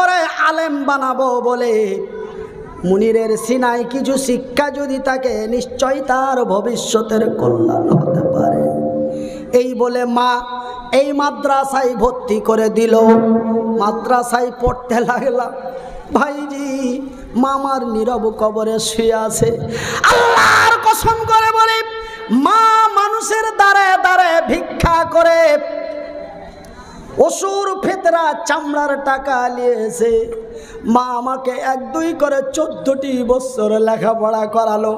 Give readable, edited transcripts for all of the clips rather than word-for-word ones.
করে আলেম বানাবো বলে মুনিরের সিনায় কিছু শিক্ষা যদি থাকে নিশ্চয় তার ভবিষ্যতের কল্যাণ হতে পারে। এই বলে মা এই মাদ্রাসায় ভর্তি করে দিল। মাদ্রাসায় পড়তে লাগলাম। ভাইজি মামার নীরব কবরে শুয়ে আছে। আল্লাহর কসম করে বলে মা মানুষের দ্বারে দ্বারে ভিক্ষা করে অসুর ফেতরা চামড়ার টাকা নিয়েছে। মা আমাকে 1-2 করে 14টি বছর লেখাপড়া করালো।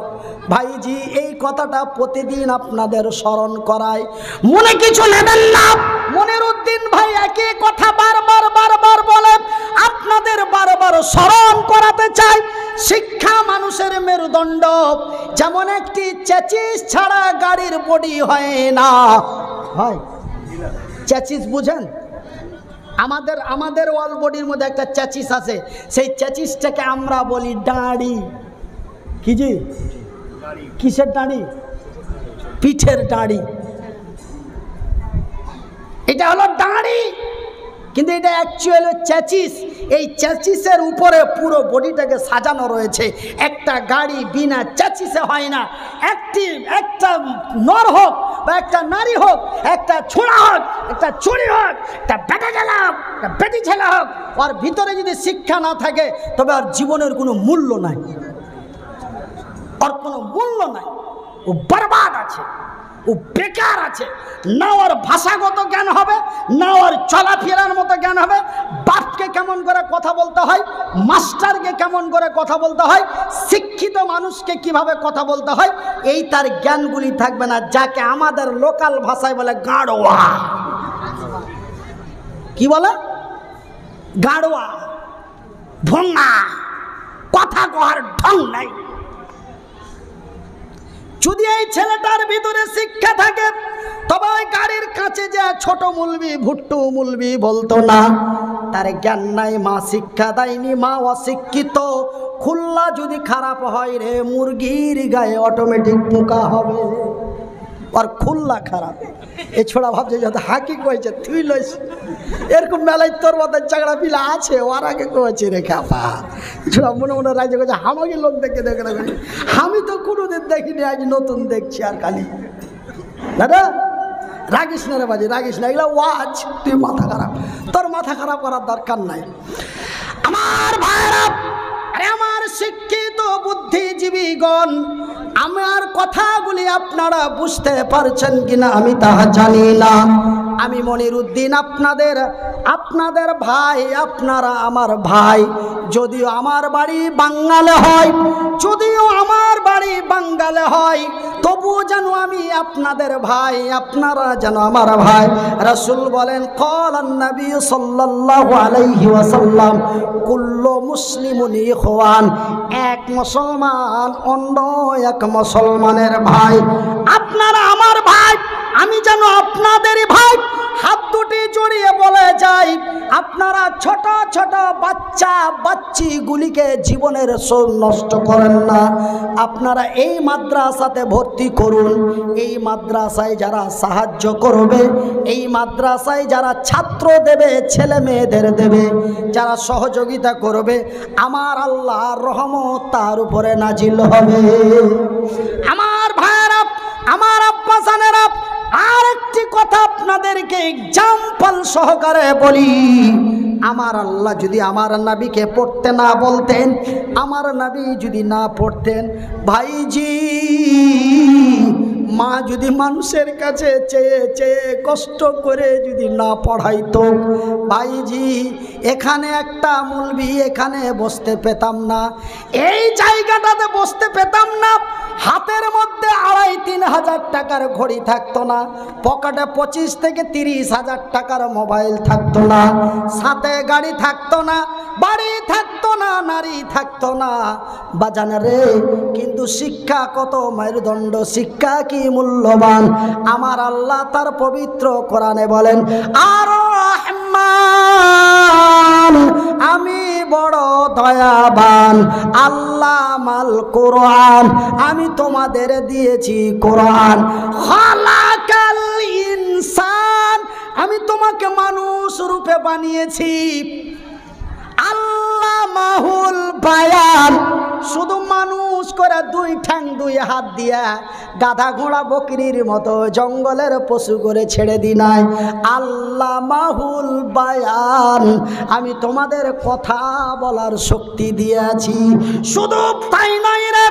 ভাইজি এই কথাটা প্রতিদিন আপনাদের স্মরণ করায়, মনে কিছু নেবেন না। মনিরউদ্দিন ভাই একই কথা বারবার বারবার বলে আপনাদের বারবার স্মরণ করাতে চাই। শিক্ষা মানুষের মেরুদণ্ড। যেমন একটি চেচিস ছাড়া গাড়ির বডি হয় না। হয় চেচিস বুঝেন? আমাদের ওয়াল বডির মধ্যে একটা চেচিস আছে। সেই চেচিসটাকে আমরা বলি দাড়ি। কি জি? কিসের দাড়ি? পিঠের দাড়ি। এটা হলো দাড়ি, কিন্তু এটা অ্যাকচুয়ালি চেচিস। এই চেচিসের উপরে পুরো বডিটাকে সাজানো রয়েছে। একটা গাড়ি বিনা চেচিসে হয় না। একটা নর হোক বা একটা নারী হোক, একটা ছোড়া হোক, একটা চুরি হোক, একটা বেটা ছেলে হোক, একটা বেটি ছেলে হোক, ওর ভিতরে যদি শিক্ষা না থাকে তবে ওর জীবনের কোনো মূল্য নাই। ওর কোনো মূল্য নাই। ও বরবাদ আছে, ও বেকার আছে। না ওর ভাষাগত জ্ঞান হবে, না ওর চলাফেরার মতো জ্ঞান হবে। বাপকে কেমন করে কথা বলতে হয়, মাস্টারকে কেমন করে কথা বলতে হয়, শিক্ষিত মানুষকে কিভাবে কথা বলতে হয়, এই তার জ্ঞানগুলি থাকবে না। যাকে আমাদের লোকাল ভাষায় বলে গাড়োয়া। কি বলে? গাড়োয়া, ভোঙা, কথা কহার ঢং নাই। যদি এই ছেলেটার ভিতরে শিক্ষা থাকে তবে ওই গাড়ির কাছে যে ছোট মুলবি ভুট্টু মুলবি বলতো না। তার জ্ঞান নাই, মা শিক্ষা দেয়নি, মা অশিক্ষিত। খুল্লা যদি খারাপ হয় রে, মুরগির গায়ে অটোমেটিক পোকা হবে। আর খুল্লা খারাপ। এ ছোড়া ভাবছে যত হাকি কয়েছে তুই লইস। এরকম মেলায় তোর মতো চাকরা পিলা আছে, ওর আগে কয়েছে রে খাপা। ছোড়া মনে মনে রাজ্য করছে আমাকে লোক দেখে দেখে দেখে। আমি তো কোনোদিন দেখিনি, আজ নতুন দেখছি। আর খালি দাদা রাগিস না রে বাজি, রাগিস না। এগুলো ওয়াজ, তুই মাথা খারাপ। তোর মাথা খারাপ করার দরকার নাই। আমার ভাইরা, আরে আমার শিক্ষিত বুদ্ধিজীবীগণ, আমার কথাগুলি আপনারা বুঝতে পারছেন কিনা আমি তাহা জানি না। আমি মনিরউদ্দিন আপনাদের ভাই, আপনারা আমার ভাই। যদিও আমার বাড়ি বাঙ্গালে হয়, তবুও যেন আমি আপনাদের ভাই, আপনারা যেন আমার ভাই। রাসূল বলেন ক্বালান নবী সাল্লাল্লাহু আলাইহি ওয়াসাল্লাম কুল্লু মুসলিমুন ইখওয়ান। এক মুসলমান অন্য এক মুসলমানের ভাই। আপনারা আমার ভাই, আমি যেন আপনাদেরই ভাই। হাত দুটি জড়িয়ে বলে যাই, আপনারা ছোট ছোট বাচ্চিগুলিকে জীবনের নষ্ট করেন না। আপনারা এই মাদ্রাসাতে ভর্তি করুন। এই মাদ্রাসায় যারা সাহায্য করবে, এই মাদ্রাসায় যারা ছাত্র দেবে, ছেলে মেয়েদের দেবে, যারা সহযোগিতা করবে, আমার আল্লাহর রহমত তার উপরে নাজিল হবে। আমার ভাইয়েরা, আমার আব্বা জানেরা, আর একটি কথা আপনাদেরকে এক্সাম্পল সহকারে বলি। আমার আল্লাহ যদি আমার নবীকে পড়তে না বলতেন, আমার নবী যদি না পড়তেন, ভাইজি মা যদি মানুষের কাছে চেয়ে চেয়ে কষ্ট করে যদি না পড়াইতো, ভাইজি এখানে একটা মুলবি এখানে বসতে পেতাম না, এই জায়গাটাতে বসতে পেতাম না। হাতের মধ্যে 2,5-3 হাজার টাকার ঘড়ি থাকতো না, পকেটে 25 থেকে 30 হাজার টাকার মোবাইল থাকতো না, সাথে গাড়ি থাকতো না, বাড়ি থাকতো না, নারী থাকতো না। বাজান রে, কিন্তু শিক্ষা কত মেরুদণ্ড, শিক্ষা কি মূল্যবান। আমার আল্লাহ তার পবিত্র কোরআনে বলেন, আর রহমান, আমি বড় দয়াবান, আল্লাহ মাল কোরআন, আমি তোমাদের দিয়েছি কোরআন। খালাকাল ইনসান, আমি তোমাকে মানুষ রূপে বানিয়েছি। আল্লাহ মাহুল বায়ান, শুধু মানুষ করে দুই ঠ্যাং দুই হাত দিয়া গাধা ঘোড়া বকরির মতো জঙ্গলের পশু করে ছেড়ে দি নাই। আল্লাহ মাহুল বায়ান, আমি তোমাদের কথা বলার শক্তি দিয়েছি। শুধু তাই নয় রে,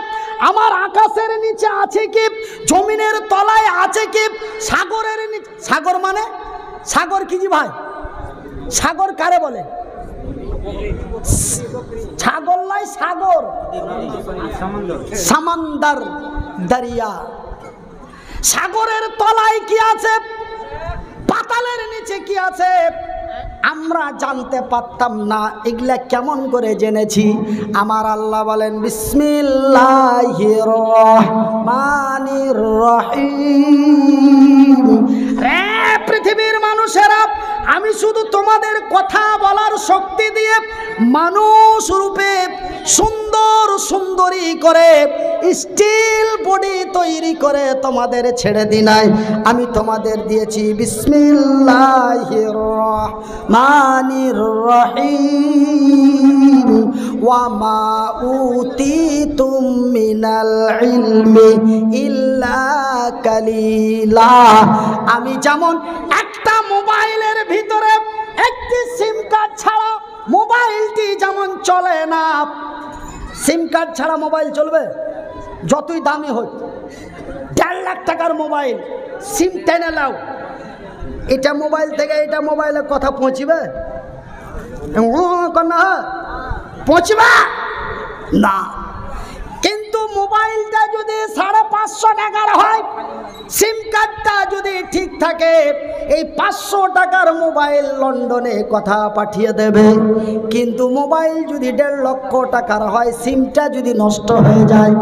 আমার আকাশের নিচে আছে কি, জমিনের তলায় আছে কি, সাগরের নিচে, সাগর মানে সাগর কি জি ভাই, সাগর কারে বলে? ছাগল নাই, সাগর সামান্দার দরিয়া। সাগরের তলায় কি আছে, পাতালের নিচে কি আছে, আমরা জানতে পারতাম না। এগুলা কেমন করে জেনেছি? আমার আল্লাহ বলেন বিসমিল্লাহির রহমানির রহিম। রে পৃথিবীর মানুষেরা, আমি শুধু তোমাদের কথা বলার শক্তি দিয়ে মানুষ রূপে সুন্দর সুন্দরী করে স্টিল বডি তৈরি করে তোমাদের ছেড়ে দি নাই। আমি তোমাদের দিয়েছি বিসমিল্লাহির রহমানির রহিম। ওয়া মা উতিতুম মিনাল ইলমি ইল্লা কালিলা। আমি যেমন একটা মোবাইলের ভিতরে একটি সিম কার্ড ছাড়া মোবাইলটি যেমন চলে না, সিম কার্ড ছাড়া মোবাইল চলবে? যতই দামি হোক, 1.5 লাখ টাকার মোবাইল, সিম টেনে নাও, এটা মোবাইল থেকে এটা মোবাইলে কথা পৌঁছবে? পৌঁছবে না। কিন্তু মোবাইলটা যদি 550 টাকার হয়, সিম কার্ডটা যদি ঠিক থাকে, এই 500 টাকার মোবাইল লন্ডনে কথা পাঠিয়ে দেবে। কিন্তু মোবাইল যদি 1.5 লক্ষ টাকার হয়, সিমটা যদি নষ্ট হয়ে যায়,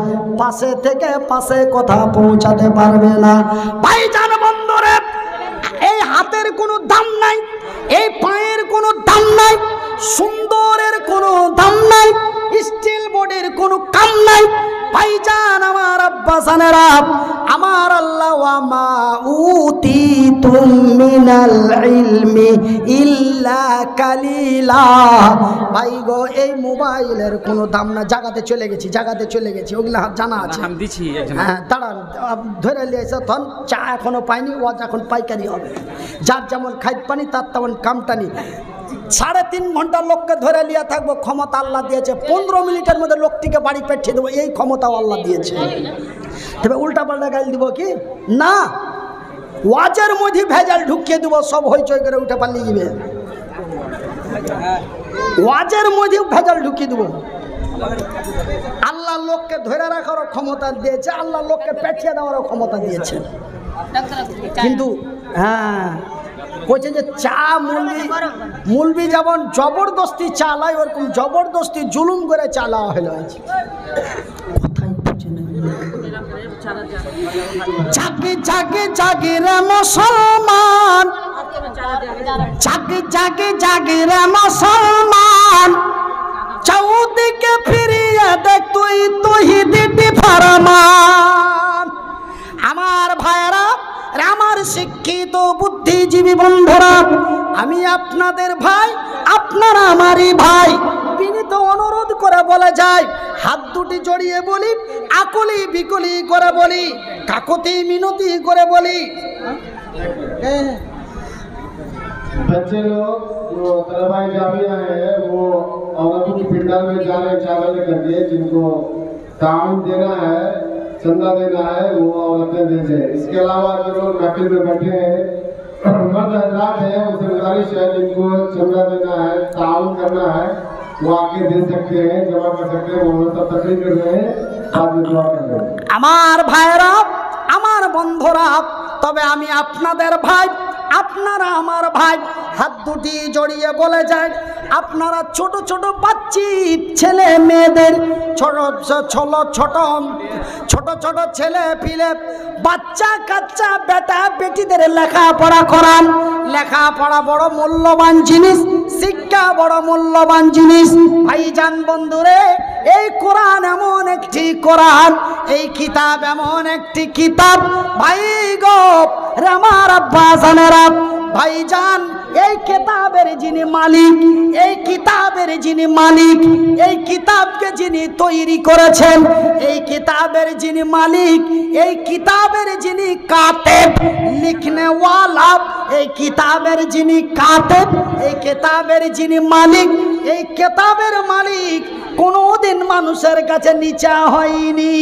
পাশে থেকে পাশে কথা পৌঁছাতে পারবে না। ভাইজান বন্ধুরে, এই হাতের কোনো দাম নাই, এই পায়ের কোনো দাম নাই, সুন্দরের কোনো দাম নাই, স্টিল বডির কোনো কাম নাই। ভাইজান আমার আব্বা জানেরা, আমার আল্লাহ ওয়া মা উতিতুম মিনাল ইলমি ইল্লা কালিলা। ভাই গো, এই মোবাইলের কোনো দাম না। জায়গাতে চলে গেছি, জায়গাতে চলে গেছি, ওগুলা জানা আছে। হ্যাঁ, দাঁড়ান, ধরে নিয়েছে তখন চা এখনো পাইনি, ওয়াজ এখন পাইকারি হবে। যার যেমন খাইতে পানি তার তেমন কামটানি। 3.5 ঘন্টা লোককে ধরে নিয়ে থাকবো, ক্ষমতা আল্লাহ দিয়েছে। 15 মিনিটের মধ্যে লোকটিকে বাড়ি পাঠিয়ে দেবো, এই ক্ষমতাও আল্লাহ দিয়েছে। তবে উল্টা পাল্টা গাল দিব কি না, ওয়াজের মধ্যে ভেজাল ঢুকিয়ে দেবো, সব হইচই করে উঠে পালিয়ে যাবে। ওয়াজের মধ্যে ভেজাল ঢুকিয়ে দেবো। আল্লাহ লোককে ধরে রাখারও ক্ষমতা দিয়েছে, আল্লাহ লোককে পাঠিয়ে দেওয়ারও ক্ষমতা দিয়েছে। কিন্তু হ্যাঁ, বলছে যে চা মুলবি যেমন জবরদস্তি চালায়, ওরকম জবরদস্তি জুলুম করে চালাওয়া হলো। জাগে জাগে জাগে রে মুসলমান, জাগে জাগে জাগে রে মুসলমান, চৌদিকে ফিরিয়ে দেখ তুই তৌহিদি ফরমান। আমার ভাইরা, আমার শিক্ষিত বুদ্ধিজীবী বন্ধুরা, আমি আপনাদের ভাই, আপনারা আমারই ভাই। বিনীত অনুরোধ করে বলে যায়, হাত দুটি জড়িয়ে বলি, আকুলি বিকুলি করে বলি, কাকতি মিনতি করে বলি। बच्चे लोग जो तलबाई जामिया है, वो औरतों की पिंडाल में जाने चावल करके जिनको ताउन देना है, चंदा देना है, वो औरतें दे दें। इसके अलावा जो लोग महफिल में बैठे हैं, मर्द हजरात हैं, उनसे गुजारिश है जिनको चंदा देना है, ताउन करना है, वो आके दे सकते हैं, जमा कर सकते हैं। वो सब तकलीफ कर रहे हैं, बाद में दुआ कर रहे हैं। আমার ভাইরা, আমার বন্ধুরা, তবে আমি আপনাদের ভাই, আপনারা আমার ভাই। হাত দুটি জড়িয়ে বলে যায়, আপনারা ছোট ছোট বাচ্চি ছেলে মেয়েদের, ছোট ছোট ছোট ছোট ছেলে পিলে, বাচ্চা কাচ্চা বেটা বেটিদের লেখাপড়া করান। লেখাপড়া বড় মূল্যবান জিনিস, শিক্ষা বড় মূল্যবান জিনিস। ভাইজান বন্ধুরে, এই কোরআন এমন একটি কোরআন, এই কিতাব এমন একটি কিতাব। ভাই গো, আমার আব্বা জানেরা, ভাইজান এই কিতাবের যিনি মালিক, এই কিতাবের যিনি মালিক, এই কিতাবকে যিনি তৈরি করেছেন, এই কিতাবের যিনি মালিক, এই কিতাবের যিনি কাতেব লিখনে ওয়ালা, এই কিতাবের যিনি কাতেব, এই কিতাবের যিনি মালিক, এই কিতাবের মালিক কোনোদিন মানুষের কাছে নিচা হয়নি।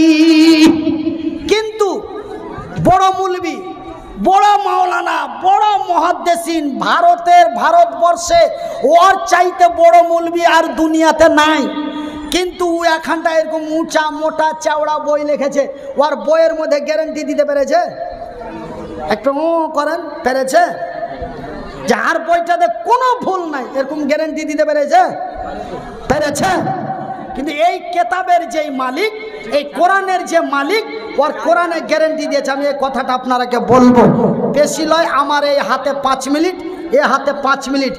কিন্তু বড় মুলবি, বড় মাওলানা, বড় মুহাদ্দিসিন ভারতবর্ষে ওর চাইতে বড় মুলবি আর দুনিয়াতে নাই। কিন্তু এখানটা এরকম উঁচা মোটা চাওড়া বই লিখেছে, ওর বইয়ের মধ্যে গ্যারান্টি দিতে পেরেছে? একটু করেন, পেরেছে? যার বইটাতে কোনো ভুল নাই এরকম গ্যারান্টি দিতে পেরেছে? পেরেছে? কিন্তু এই কিতাবের যেই মালিক, এই কোরআনের যে মালিক, ওর কোরআনে গ্যারান্টি দিয়েছে। আমি এই কথাটা আপনারাকে বলবো, বেশি লয়, আমার এই হাতে 5 মিনিট, এ হাতে 5 মিনিট,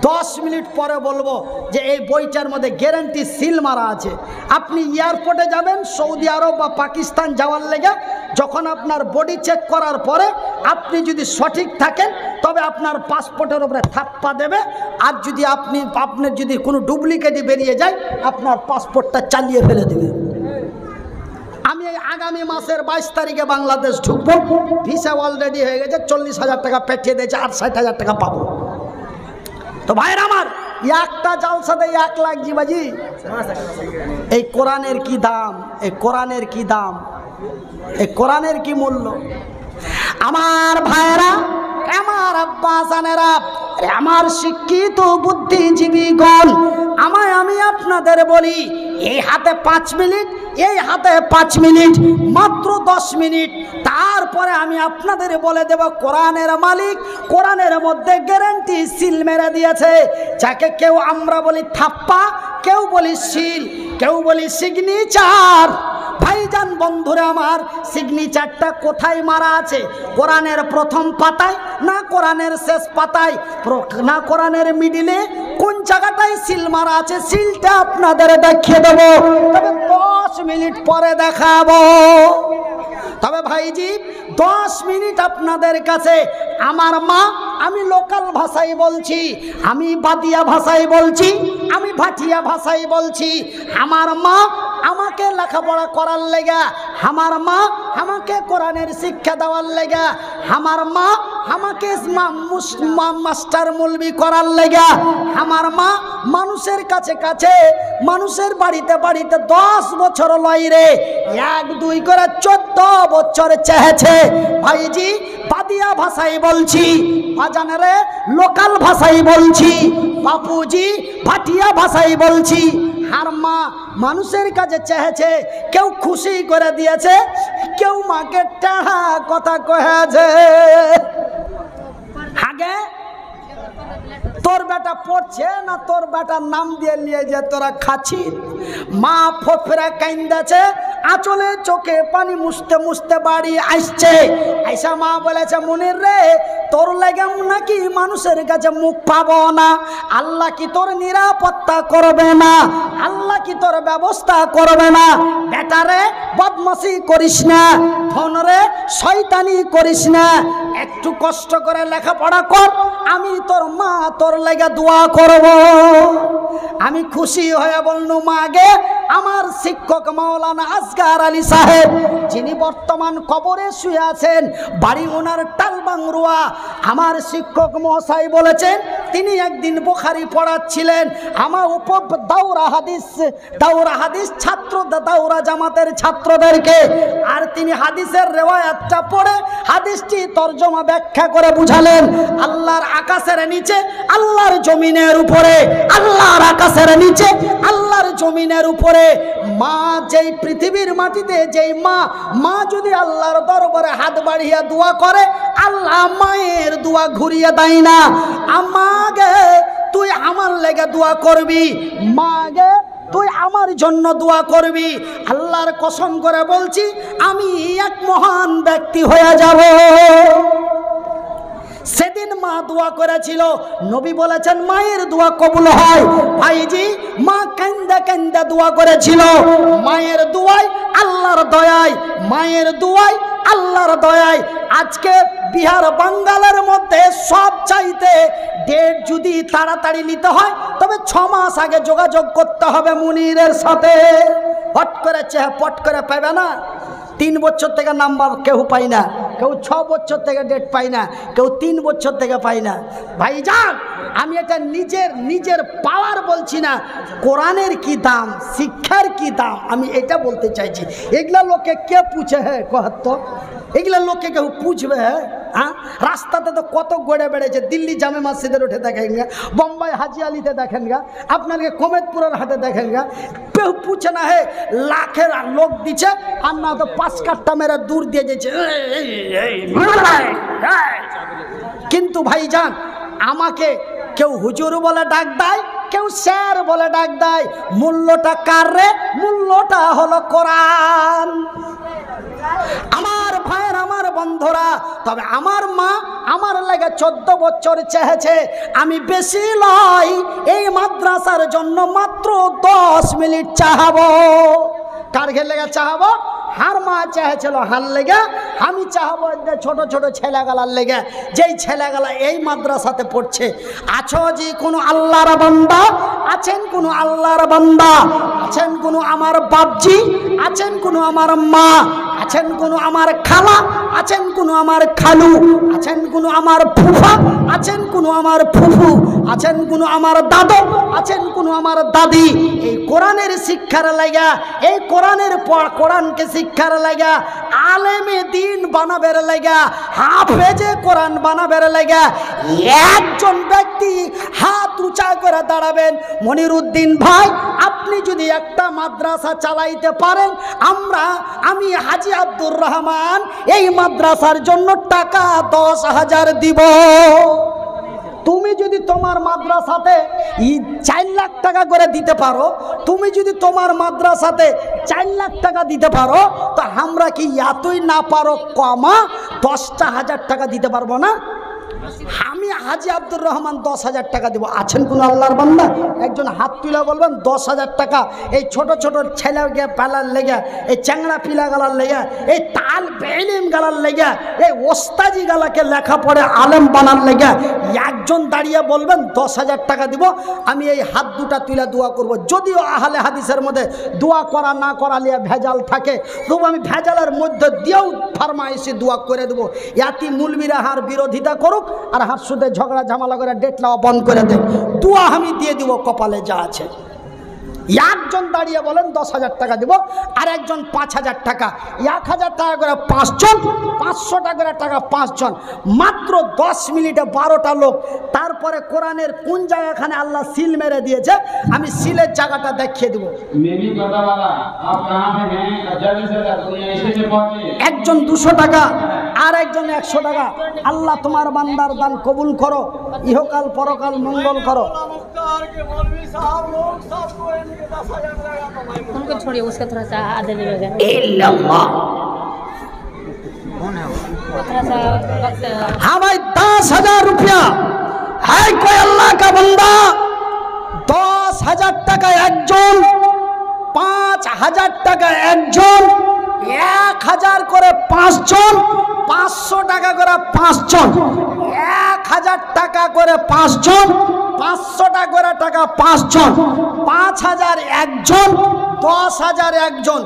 10 মিনিট পরে বলবো যে এই বইটার মধ্যে গ্যারান্টি সিল মারা আছে। আপনি এয়ারপোর্টে যাবেন সৌদি আরব বা পাকিস্তান যাওয়ার লেগে, যখন আপনার বডি চেক করার পরে আপনি যদি সঠিক থাকেন তবে আপনার পাসপোর্টের উপরে থাপ্পা দেবে, আর যদি আপনার যদি কোনো ডুপ্লিকেটই বেরিয়ে যায় আপনার পাসপোর্টটা চালিয়ে ফেলে দেবে। আমি আগামী মাসের 22 তারিখে বাংলাদেশ ঢুকবো, ভিসা অলরেডি হয়ে গেছে, 40,000 টাকা পাঠিয়ে দিয়েছে, আর 60,000 টাকা পাবো। তো ভাইয়ের আমার, একটা জালসাতে 1 লাখ জিবাজি। এই কোরআনের কি দাম, এই কোরআনের কি দাম, এই কোরআনের কি মূল্য? আমার ভাইয়েরা, আমার আব্বা জানেরা, আমার শিক্ষিত বুদ্ধিজীবীগণ, আমি আপনাদের বলি, এই হাতে 5 মিনিট, এই হাতে 5 মিনিট, মাত্র 10 মিনিট, তারপরে আমি আপনাদের বলে দেব কোরআনের মালিক কোরআনের মধ্যে গ্যারান্টি সিল মেরে দিয়েছে। যাকে কেউ আমরা বলি থাপ্পা, কেউ বলি সিল, কেউ বলি সিগনেচার। ভাইজান বন্ধুরা আমার, সিগনেচারটা কোথায় মারা আছে? কোরআনের প্রথম পাতায় না কোরআনের শেষ পাতায় না কোরআনের মিডিলে? কোন জায়গাটায় সিল মারা আছে সিলটা আপনাদের দেখিয়ে দেবো, তবে 10 মিনিট পরে দেখাবো। তবে ভাইজি 10 মিনিট আপনাদের কাছে আমার মা, আমি লোকাল ভাষায় বলছি, আমি বাদিয়া ভাষায় বলছি, আমি ভাটিয়া ভাষায় বলছি, আমার মা আমাকে লেখাপড়া করার লেগা, আমার মা আমাকে কোরআনের শিক্ষা দেওয়ার লেগা, আমার মা আমাকে মাস্টার মুলবি করার লেগা, আমার মা মানুষের কাছে কাছে, মানুষের বাড়িতে বাড়িতে 10 বছর লয় রে, 1 2 করে 14 বছর চেয়েছে। ভাইজি বাদিয়া ভাষায় বলছি, বাজানারে লোকাল ভাষায় বলছি, বাপুজি ভাটিয়া ভাষায় বলছি। আর মা মানুষের কাছে চেয়েছে, কেউ খুশি করে দিয়েছে, কেউ মাকে টাহা কথা কয়েছে। আগে তোর বেটা পড়ছে না, তোর বেটার নাম দিয়ে নিয়ে যে তোরা খাচ্ছি। মা ফোফরা কাইন্দাছে, আঁচলে চোখে পানি মুছতে মুছতে বাড়ি আসছে। আইসা মা বলেছে, মনির রে, তোর লেগে নাকি মানুষের কাছে মুখ পাবো না? আল্লাহ কি তোর নিরাপত্তা করবে না? আল্লাহ কি তোর ব্যবস্থা করবে না? বেটারে বদমাশি করিস না, ফোনরে শয়তানি করিস না, একটু কষ্ট করে লেখাপড়া কর, আমি তোর মা তোর লেগে দোয়া করব। আমি খুশি হয়ে বলনু, মা গে, আমার শিক্ষক মাওলানা আসগার আলী সাহেব, যিনি বর্তমান কবরে শুয়ে আছেন, বাড়ি ওনার টালবাংরুয়া, আমার শিক্ষক মহাশয় বলেছেন তিনি একদিন বুখারী পড়াচ্ছিলেন আমার দাওরা হাদিস ছাত্র, দাওরা জামাতের ছাত্রদেরকে, আর তিনি হাদিসের রেওয়ায়াতটা পড়ে হাদিসটি তরজমা ব্যাখ্যা করে বুঝালেন। আল্লাহর আকাশের নিচে, আল্লাহর জমিনের উপরে, আল্লাহর আকাশের নিচে, আল্লাহর জমিনের উপরে, মা যেই পৃথিবীর মাটিতে যেই মা যদি আল্লাহর দরবারে হাত বাড়িয়ে দোয়া করে, আল্লাহ মায়ের দোয়া ঘুরিয়ে দেয় না। আমাকে তুই আমার লেগে দোয়া করবি, মাগে তুই আমার জন্য দোয়া করবি। আল্লাহর কসম করে বলছি, আমি এক মহান ব্যক্তি হয়ে যাব। সেদিন মা দোয়া করেছিল, নবী বলেছেন মায়ের দোয়া কবুল হয়। ভাইজি মা কান্দা কান্দা দোয়া করেছিল, মায়ের দোয়ায়, আল্লাহর দয়ায়, মায়ের দোয়ায় আল্লাহর দয়ায় আজকে বিহার বাঙ্গালের মধ্যে সব চাইতে ডেট যদি তাড়াতাড়ি নিতে হয় তবে 6 মাস আগে যোগাযোগ করতে হবে মুনিরের সাথে। হট করে পট করে পাবে না। 3 বছর থেকে নাম্বার কেউ পাই না, কেউ 6 বছর থেকে ডেট পাই না, কেউ 3 বছর থেকে পাই না। ভাইজান, আমি এটা নিজের পাওয়ার বলছি না, কোরআনের কি দাম, শিক্ষার কি দাম, আমি এটা বলতে চাইছি। এগুলা লোকে কে পুছে হ্যাঁ কহত, এগুলা লোকে কেউ পুছবে হ্যাঁ? রাস্তাতে তো কত গড়ে বেড়েছে, দিল্লি জামে মসজিদের উঠে দেখেন গা, বোম্বাই হাজি আলিতে দেখেন গা, আপনাকে কমেদপুরের হাটে দেখেন গা, কেউ পুছে না হে লাখের লোক দিচ্ছে আর না তো 5 কাঠটা মেরে দূর দিয়ে যেছে। কিন্তু ভাইজান, আমাকে কেউ হুজুর বলে ডাক দেয়, কেউ স্যার বলে ডাক দেয়, মূল্যটা কার রে? মূল্যটা হলো কোরআন। আমার ভাইয়ের, আমার বন্ধুরা, তবে আমার মা আমার লাগে 14 বছর চেয়েছে, আমি বেশি লয় এই মাদ্রাসার জন্য মাত্র 10 মিনিট চাহাবো। কার ঘের লেগে চাহাবো? হার মা চেয়েছিল হার লেগে, আমি চাহাবো ছোট ছোট ছেলেগালার লেগে, যেই ছেলেগালা এই মাদ্রাসাতে পড়ছে। আছো যে কোনো আল্লাহর বান্দা আছেন, কোনো আল্লাহর বান্দা আছেন, কোনো আমার বাপজি আছেন, কোনো আমার মা আছেন, কোনো আমার খালা আছেন, কোনো আমার খালু আছেন, কোনো আমার ফুফা আছেন, কোনো আমার ফুফু আছেন, কোনো আমার দাদু আছেন, কোনো আমার দাদি। এই কোরআনের শিক্ষার লাগা, এই কোরআনের কোরআনকে শিক্ষার লাগা, আলেমে দিন বানাবের লাগা, হাফেজে কোরআন বানাবের লাগা একজন ব্যক্তি হাত উঁচা করে দাঁড়াবেন। মনিরুদ্দিন ভাই, আপনি যদি একটা মাদ্রাসা চালাইতে পারেন, আমি হাজি আব্দুর রহমান এই মাদ্রাসার জন্য টাকা 10,000 দিব। তুমি যদি তোমার মাদ্রাসাতে 4 লাখ টাকা করে দিতে পারো, তুমি যদি তোমার মাদ্রাসাতে 4 লাখ টাকা দিতে পারো, তো আমরা কি এতই না পারো কমা 10,000 টাকা দিতে পারবো না? আমি হাজি আব্দুর রহমান 10,000 টাকা দেবো। আছেন কোন আল্লাহর বান্দা? একজন হাত তুলে বলবেন 10,000 টাকা এই ছোট ছোট ছেলে পালার লেগে, এই চ্যাংড়া পিলা গালার লেগে, এই তাল বেলিম গালার লেগে, এই ওস্তাজি গালাকে লেখা পড়ে আলেম বানার লেগে একজন দাঁড়িয়ে বলবেন 10,000 টাকা দিব। আমি এই হাত দুটা তুলে দোয়া করব। যদিও আহলে হাদিসের মধ্যে দোয়া করা না করা নিয়ে ভেজাল থাকে, তবু আমি ভেজালের মধ্যে দিয়েও ফারমাইশি দোয়া করে দেবো। ইয়াতি মুলবিরা হার বিরোধিতা করুক আর হাত সুদে ঝগড়া ঝামেলা করে ডেট নেওয়া বন্ধ করে দেব, দোয়া আমি দিয়ে দিব কপালে যা আছে। একজন দাঁড়িয়ে বলেন 10,000 টাকা দিব, আর একজন 5,000 টাকা, 1,000 টাকা করে 5 জন, 500 টাকা করে টাকা 5 জন, মাত্র 10 মিনিটে 12টা লোক। তারপরে কোরআনের কোন জায়গাখানে আল্লাহ সিল মেরে দিয়েছে, আমি সিলের জায়গাটা দেখিয়ে দেবো। একজন 200 টাকা আর একজন 100 টাকা। আল্লাহ তোমার বান্দার দান কবুল করো, ইহকাল পরকাল মঙ্গল করো। उनको छोड़िए, उसका थोड़ा सा आधे लगेगा, थोड़ा सा वक्त। हाँ भाई, 10,000 रुपया है कोई अल्लाह का बंदा? 10,000 টাকা একজন, 5,000 টাকা একজন, 1,000 করে 5 জন, 500 টাকা করে 5 জন, 1,000 টাকা করে 5 জন, 500 টাকা করে টাকা 5 জন, 5,000 একজন, 10,000 একজন।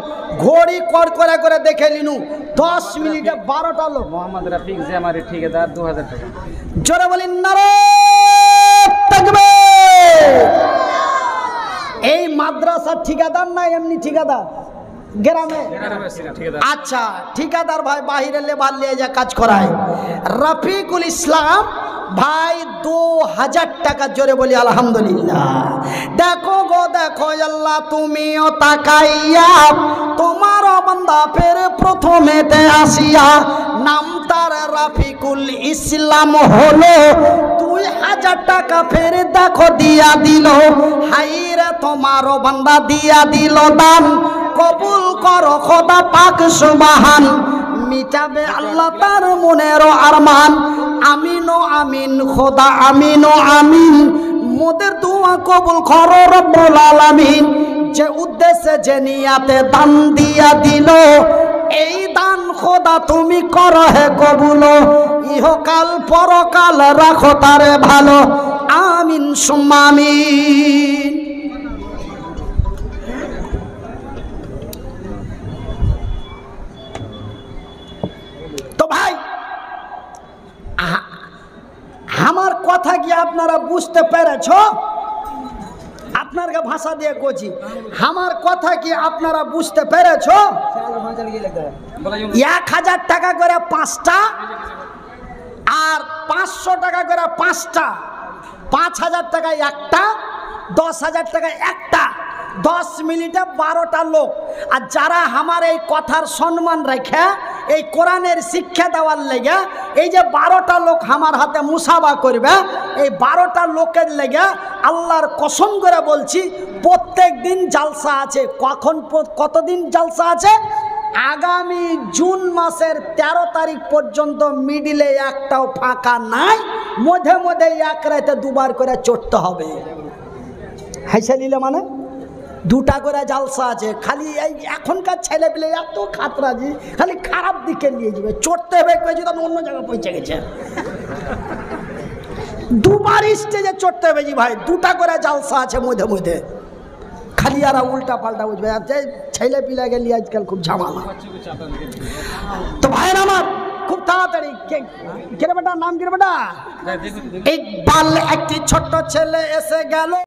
ঘড়ি কর করে করে দেখে নিনু, 10 মিনিটে 12টা লোক। मोहम्मद रफीक से हमारे ठेकेदार 2,000 টাকা। জোরে বলেন নারে তাকবীর। এই মাদ্রাসার ঠিকাদার না এমনি ঠিকাদার গ্রামে? আচ্ছা, ঠিকাদার ভাই বাহিরে লেবার নিয়ে যা কাজ করায়। রফিকুল ইসলাম ভাই 2,000 টাকা। জোরে বলি আলহামদুলিল্লাহ। দেখো গো দেখো আল্লাহ, তুমিও তাকাইয়া তোমার বান্দা ফের প্রথমেতে আসিয়া, নাম তার রফিকুল ইসলাম হলো, 2,000 টাকা ফের দেখো দিয়া দিল। হাইরে তোমার বান্দা দিয়া দিল দান, কবুল করো খোদা পাক সুবহান, মিটাবে আল্লাহ তার মনের আরমান। আমিন ও আমিন খোদা, আমিন ও আমিন, মোদের দোয়া কবুল করো রব্বুল আলামিন। যে উদ্দেশ্যে যে নিয়াতে দান দিয়া দিল, এই দান খোদা তুমি করো হে কবুল, ইহকাল পরকাল রাখো তারে ভালো, আমিন সুম্মা আমিন। তো ভাই আমার কথা কি আপনারা বুঝতে পেরেছ? আপনাকে ভাষা দিয়ে কইছি, আমার কথা কি আপনারা বুঝতে পেরেছ? 1000 টাকা করে 5টা আর 500 টাকা করে 5টা, 5000 টাকায় একটা, 10,000 টাকায় একটা, 10 মিনিটে 12টা লোক। আর যারা আমার এই কথার সম্মান রেখে এই কোরআনের শিক্ষা দেওয়ার লেগে এই যে 12টা লোক আমার হাতে মুসাবা করবে, এই 12টা লোকের লেগে আল্লাহর কসম করে বলছি প্রত্যেক দিন জালসা আছে। কতদিন জালসা আছে? আগামী জুন মাসের 13 তারিখ পর্যন্ত মিডিলে একটাও ফাঁকা নাই, মধ্যে মধ্যে এক রাতে দুবার করে চড়তে হবে। হাইসা নিলে মানে 2টা করে জালসা আছে। খালি এই এখনকার ছেলে পেলে এত খাতরাজি, খালি খারাপ দিকে নিয়ে যাবে, চড়তে হবে কয়েছে তখন অন্য জায়গায় পৌঁছে গেছে। 2বার স্টেজে চড়তে হবে জি ভাই, 2টা করে জালসা আছে মধ্যে মধ্যে, খালি আর উল্টা পাল্টা বুঝবে। আর যে ছেলে পিলা গেলি আজকাল খুব ঝামেলা। তো ভাইয়ের আমার খুব তাড়াতাড়ি কেরে বেটা, নাম কেরে বেটা? ইকবাল একটি ছোট্ট ছেলে এসে গেল।